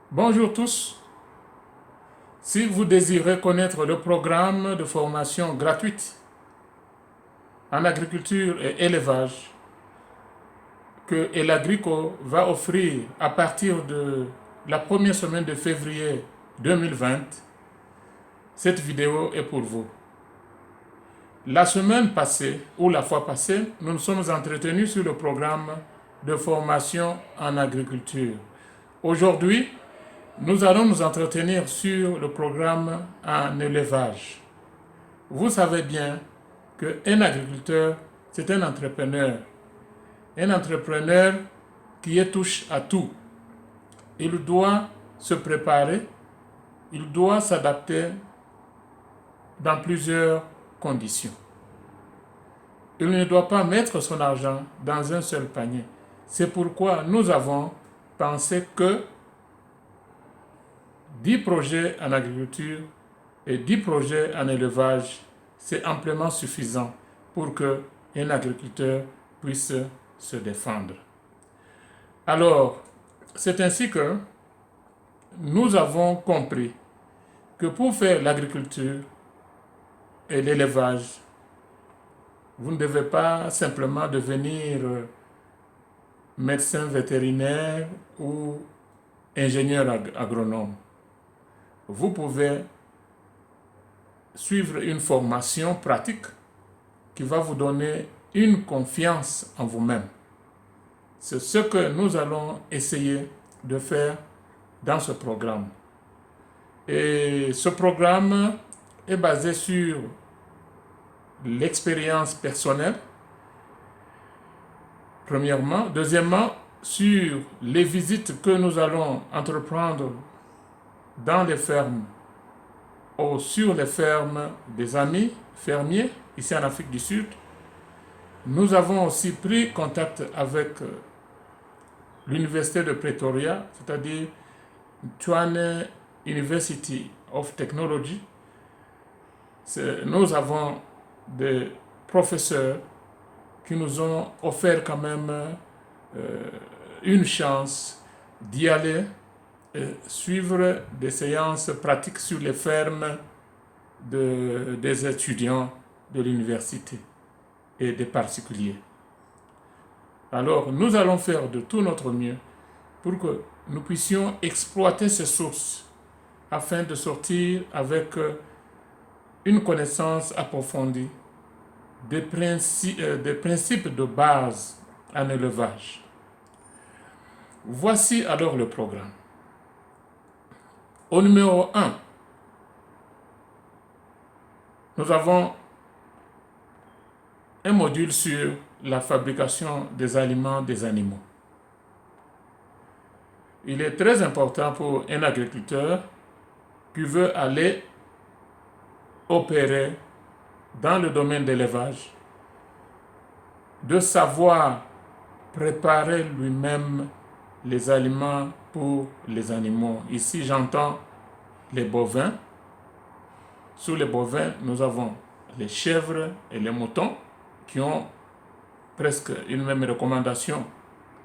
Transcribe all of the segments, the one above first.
Bonjour tous. Si vous désirez connaître le programme de formation gratuite en agriculture et élevage que Elagrico va offrir à partir de la première semaine de février 2020, cette vidéo est pour vous. La semaine passée, ou la fois passée, nous nous sommes entretenus sur le programme de formation en agriculture. Aujourd'hui, nous allons nous entretenir sur le programme en élevage. Vous savez bien qu'un agriculteur, c'est un entrepreneur. Un entrepreneur qui est touche à tout. Il doit se préparer, il doit s'adapter dans plusieurs conditions. Il ne doit pas mettre son argent dans un seul panier. C'est pourquoi nous avons pensé que 10 projets en agriculture et 10 projets en élevage, c'est amplement suffisant pour qu'un agriculteur puisse se défendre. Alors, c'est ainsi que nous avons compris que pour faire l'agriculture et l'élevage, vous ne devez pas simplement devenir médecin vétérinaire ou ingénieur agronome. Vous pouvez suivre une formation pratique qui va vous donner une confiance en vous-même. C'est ce que nous allons essayer de faire dans ce programme. Et ce programme est basé sur l'expérience personnelle, premièrement. Deuxièmement, sur les visites que nous allons entreprendre dans les fermes ou sur les fermes des amis fermiers ici en Afrique du Sud. Nous avons aussi pris contact avec l'université de Pretoria, c'est-à-dire Tshwane University of Technology. Nous avons des professeurs qui nous ont offert quand même une chance d'y aller et suivre des séances pratiques sur les fermes des étudiants de l'université et des particuliers. Alors, nous allons faire de tout notre mieux pour que nous puissions exploiter ces sources afin de sortir avec une connaissance approfondie des principes de base en élevage. Voici alors le programme. Au numéro 1, nous avons un module sur la fabrication des aliments des animaux. Il est très important pour un agriculteur qui veut aller opérer dans le domaine de l'élevage de savoir préparer lui-même les aliments pour les animaux. Ici, j'entends les bovins. Sous les bovins, nous avons les chèvres et les moutons qui ont presque une même recommandation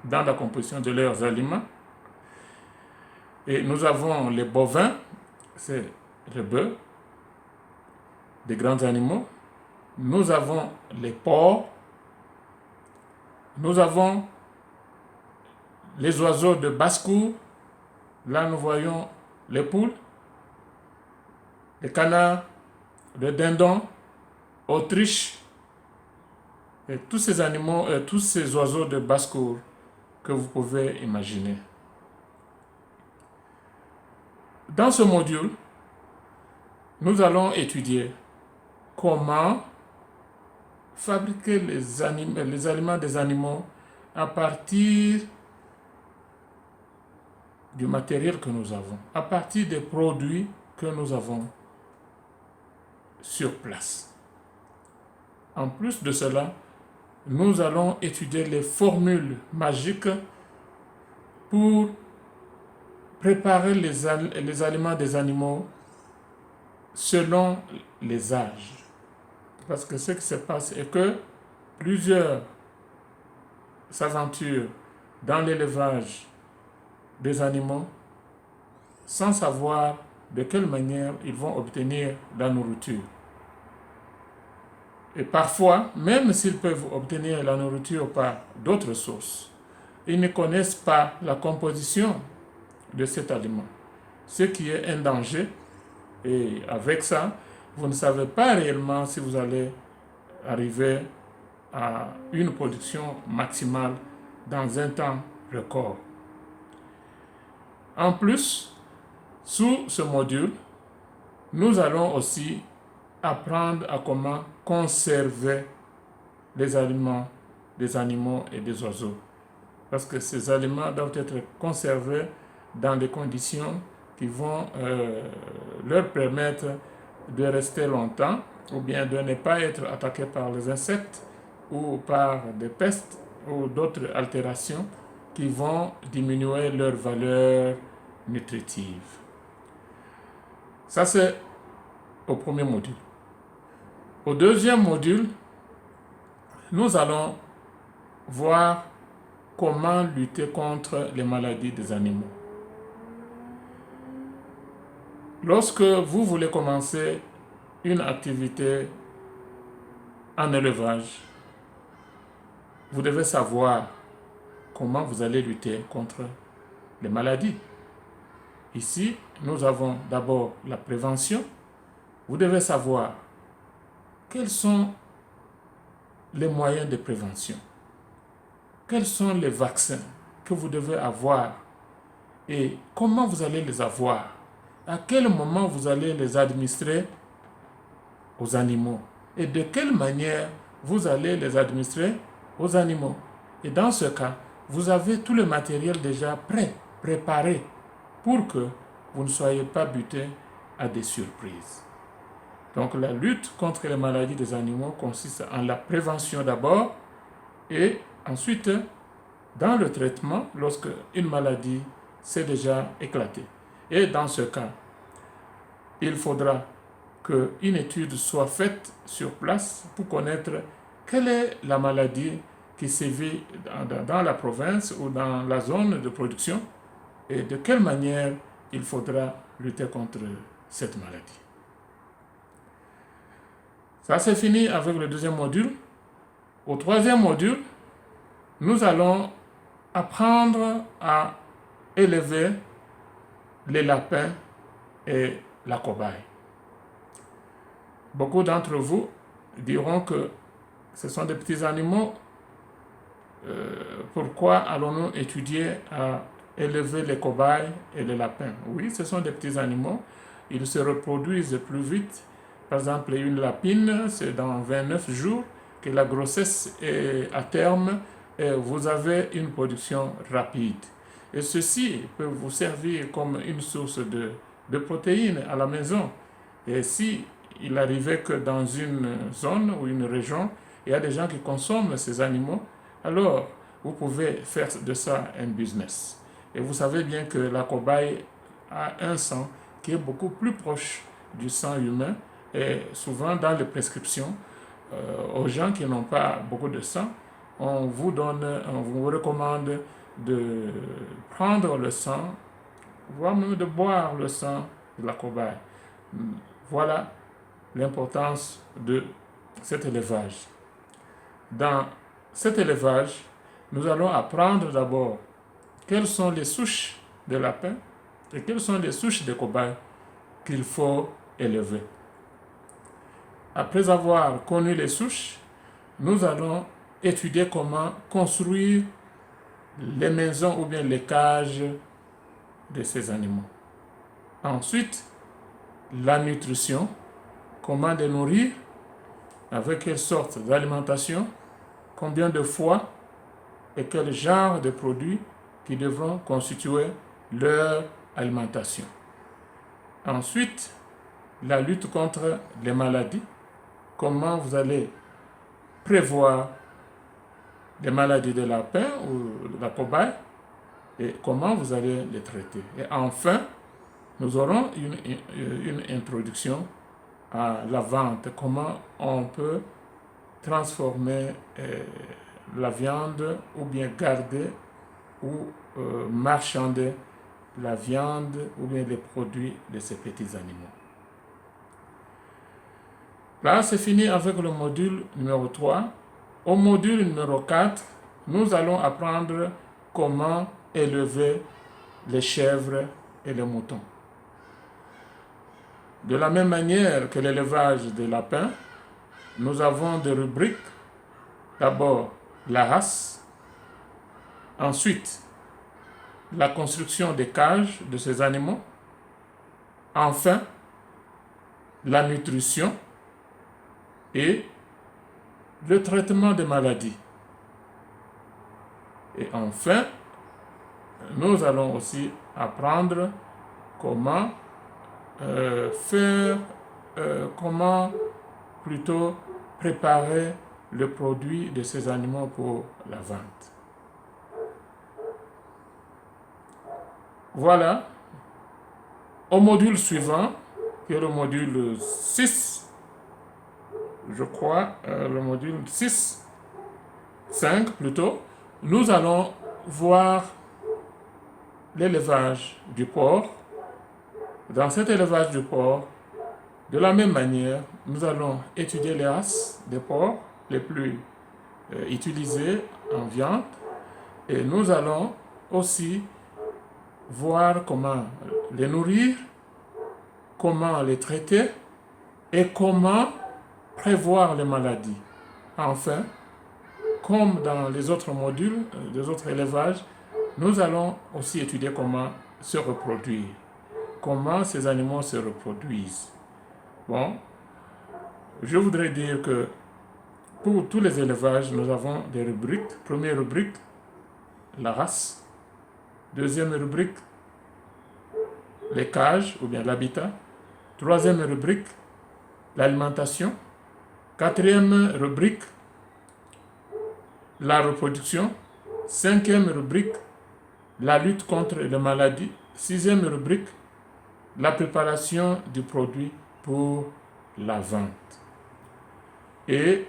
dans la composition de leurs aliments. Et nous avons les bovins, c'est les bœufs, des grands animaux. Nous avons les porcs. Nous avons les oiseaux de basse-cour. Là, nous voyons les poules, les canards, les dindons, autruches, et tous ces animaux, tous ces oiseaux de basse-cour que vous pouvez imaginer. Dans ce module, nous allons étudier comment fabriquer les aliments des animaux à partir du matériel que nous avons, à partir des produits que nous avons sur place. En plus de cela, nous allons étudier les formules magiques pour préparer les aliments des animaux selon les âges. Parce que ce qui se passe est que plusieurs s'aventurent dans l'élevage des animaux sans savoir de quelle manière ils vont obtenir la nourriture. Et parfois, même s'ils peuvent obtenir la nourriture par d'autres sources, ils ne connaissent pas la composition de cet aliment, ce qui est un danger. Et avec ça, vous ne savez pas réellement si vous allez arriver à une production maximale dans un temps record. En plus, sous ce module, nous allons aussi apprendre à comment conserver les aliments des animaux et des oiseaux. Parce que ces aliments doivent être conservés dans des conditions qui vont leur permettre de rester longtemps ou bien de ne pas être attaqués par les insectes ou par des pestes ou d'autres altérations qui vont diminuer leur valeur nutritive. Ça, c'est au premier module. Au deuxième module, nous allons voir comment lutter contre les maladies des animaux. Lorsque vous voulez commencer une activité en élevage, vous devez savoir comment vous allez lutter contre les maladies. Ici, nous avons d'abord la prévention. Vous devez savoir quels sont les moyens de prévention, quels sont les vaccins que vous devez avoir et comment vous allez les avoir, à quel moment vous allez les administrer aux animaux et de quelle manière vous allez les administrer aux animaux. Et dans ce cas, vous avez tout le matériel déjà prêt, préparé, pour que vous ne soyez pas buté à des surprises. Donc la lutte contre les maladies des animaux consiste en la prévention d'abord et ensuite dans le traitement lorsque une maladie s'est déjà éclatée. Et dans ce cas, il faudra qu'une étude soit faite sur place pour connaître quelle est la maladie qui sévit dans la province ou dans la zone de production et de quelle manière il faudra lutter contre cette maladie. Ça, c'est fini avec le deuxième module. Au troisième module, nous allons apprendre à élever les lapins et la cobaye. Beaucoup d'entre vous diront que ce sont des petits animaux. Pourquoi allons-nous étudier à élever les cobayes et les lapins? Oui, ce sont des petits animaux. Ils se reproduisent plus vite. Par exemple, une lapine, c'est dans 29 jours que la grossesse est à terme et vous avez une production rapide. Et ceci peut vous servir comme une source de protéines à la maison. Et si il arrivait que dans une zone ou une région, il y a des gens qui consomment ces animaux, alors vous pouvez faire de ça un business. Et vous savez bien que la cobaye a un sang qui est beaucoup plus proche du sang humain. Et souvent dans les prescriptions, aux gens qui n'ont pas beaucoup de sang, on vous recommande de prendre le sang, voire même de boire le sang de la cobaye. Voilà l'importance de cet élevage. Dans cet élevage, nous allons apprendre d'abord quelles sont les souches de lapins et quelles sont les souches de cobayes qu'il faut élever. Après avoir connu les souches, nous allons étudier comment construire les maisons ou bien les cages de ces animaux. Ensuite, la nutrition, comment les nourrir, avec quelle sorte d'alimentation, combien de fois et quel genre de produits qui devront constituer leur alimentation. Ensuite, la lutte contre les maladies, comment vous allez prévoir les maladies de lapin ou de la cobaye et comment vous allez les traiter. Et enfin, nous aurons une introduction à la vente, comment on peut transformer la viande ou bien garder ou marchander la viande ou bien les produits de ces petits animaux. Là, c'est fini avec le module numéro 3. Au module numéro 4, nous allons apprendre comment élever les chèvres et les moutons. De la même manière que l'élevage des lapins, nous avons des rubriques. D'abord, la race. Ensuite, la construction des cages de ces animaux. Enfin, la nutrition et le traitement des maladies. Et enfin, nous allons aussi apprendre comment préparer le produit de ces animaux pour la vente. Voilà. Au module suivant, qui est le module 6, je crois, le module 6, 5 plutôt, nous allons voir l'élevage du porc. Dans cet élevage du porc, de la même manière, nous allons étudier les races des porcs les plus utilisées en viande et nous allons aussi voir comment les nourrir, comment les traiter et comment prévoir les maladies. Enfin, comme dans les autres modules, les autres élevages, nous allons aussi étudier comment se reproduire, comment ces animaux se reproduisent. Bon, je voudrais dire que pour tous les élevages, nous avons des rubriques. Première rubrique, la race. Deuxième rubrique, les cages ou bien l'habitat. Troisième rubrique, l'alimentation. Quatrième rubrique, la reproduction. Cinquième rubrique, la lutte contre les maladies. Sixième rubrique, la préparation du produit pour la vente. Et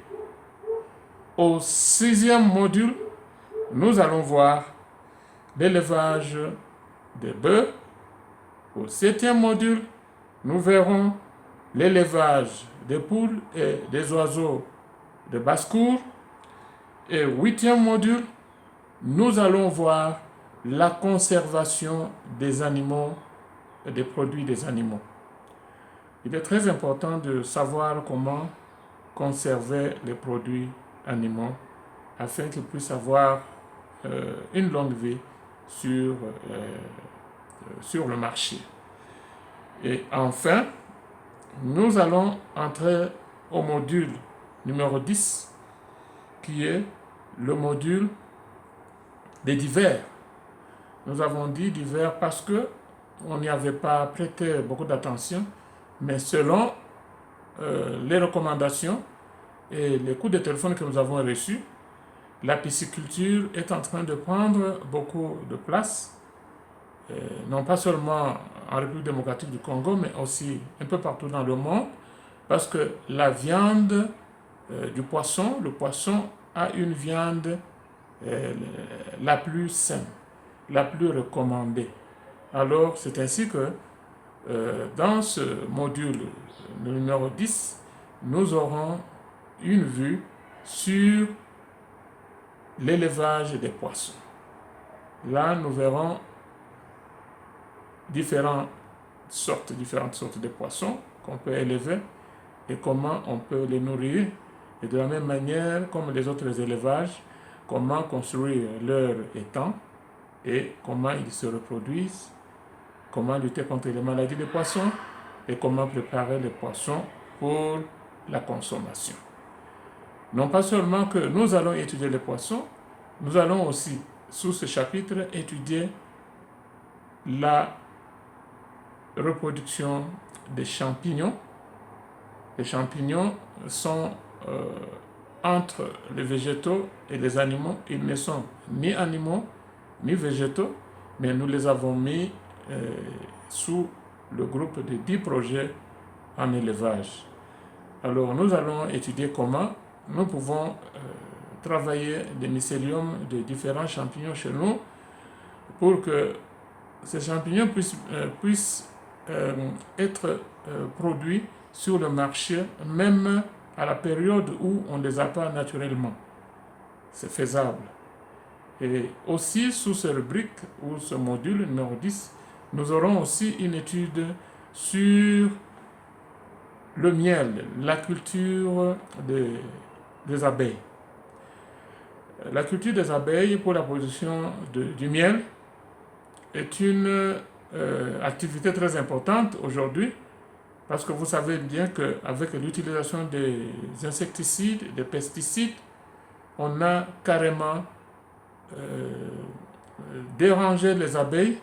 au sixième module, nous allons voir l'élevage des bœufs. Au septième module, nous verrons l'élevage des poules et des oiseaux de basse-cour. Et au huitième module, nous allons voir la conservation des animaux et des produits des animaux. Il est très important de savoir comment conserver les produits animaux afin qu'ils puissent avoir une longue vie sur le marché. Et enfin, nous allons entrer au module numéro 10 qui est le module des divers. Nous avons dit divers parce que on n'y avait pas prêté beaucoup d'attention, mais selon les recommandations et les coups de téléphone que nous avons reçus, la pisciculture est en train de prendre beaucoup de place, non pas seulement en République démocratique du Congo, mais aussi un peu partout dans le monde, parce que la viande du poisson, le poisson a une viande la plus saine, la plus recommandée. Alors, c'est ainsi que dans ce module numéro 10, nous aurons une vue sur l'élevage des poissons. Là, nous verrons différentes sortes de poissons qu'on peut élever et comment on peut les nourrir. Et de la même manière, comme les autres élevages, comment construire leur étang et comment ils se reproduisent, comment lutter contre les maladies des poissons et comment préparer les poissons pour la consommation. Non pas seulement que nous allons étudier les poissons, nous allons aussi, sous ce chapitre, étudier la reproduction des champignons. Les champignons sont entre les végétaux et les animaux. Ils ne sont ni animaux ni végétaux, mais nous les avons mis sous le groupe de 10 projets en élevage. Alors nous allons étudier comment nous pouvons travailler des mycéliums de différents champignons chez nous pour que ces champignons puissent être produits sur le marché, même à la période où on ne les a pas naturellement. C'est faisable. Et aussi, sous cette rubrique ou ce module numéro 10, nous aurons aussi une étude sur le miel, la culture des abeilles. La culture des abeilles pour la production du miel est une activité très importante aujourd'hui parce que vous savez bien qu'avec l'utilisation des insecticides, des pesticides, on a carrément dérangé les abeilles,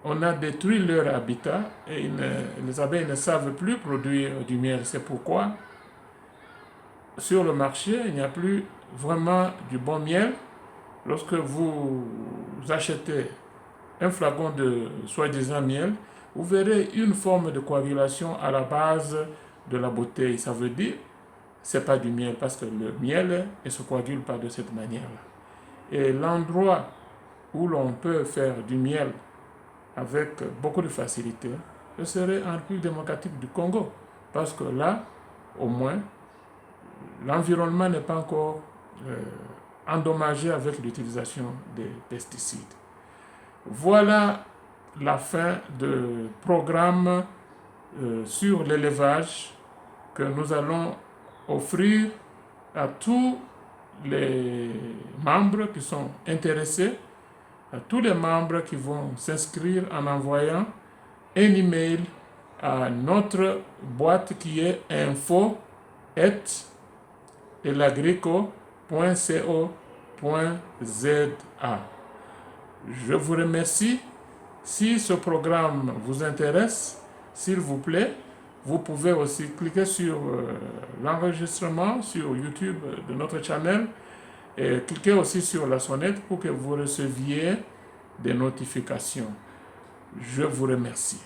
on a détruit leur habitat et les abeilles ne savent plus produire du miel. C'est pourquoi sur le marché, il n'y a plus vraiment du bon miel. Lorsque vous achetez un flacon de soi-disant miel, vous verrez une forme de coagulation à la base de la bouteille. Ça veut dire c'est pas du miel parce que le miel ne se coagule pas de cette manière-là. Et l'endroit où l'on peut faire du miel avec beaucoup de facilité, ce serait en République démocratique du Congo. Parce que là, au moins, l'environnement n'est pas encore endommagé avec l'utilisation des pesticides. Voilà la fin du programme sur l'élevage que nous allons offrir à tous les membres qui sont intéressés, à tous les membres qui vont s'inscrire en envoyant un email à notre boîte qui est info@elagrico.co.za. Je vous remercie. Si ce programme vous intéresse, s'il vous plaît, vous pouvez aussi cliquer sur l'enregistrement sur YouTube de notre channel et cliquez aussi sur la sonnette pour que vous receviez des notifications. Je vous remercie.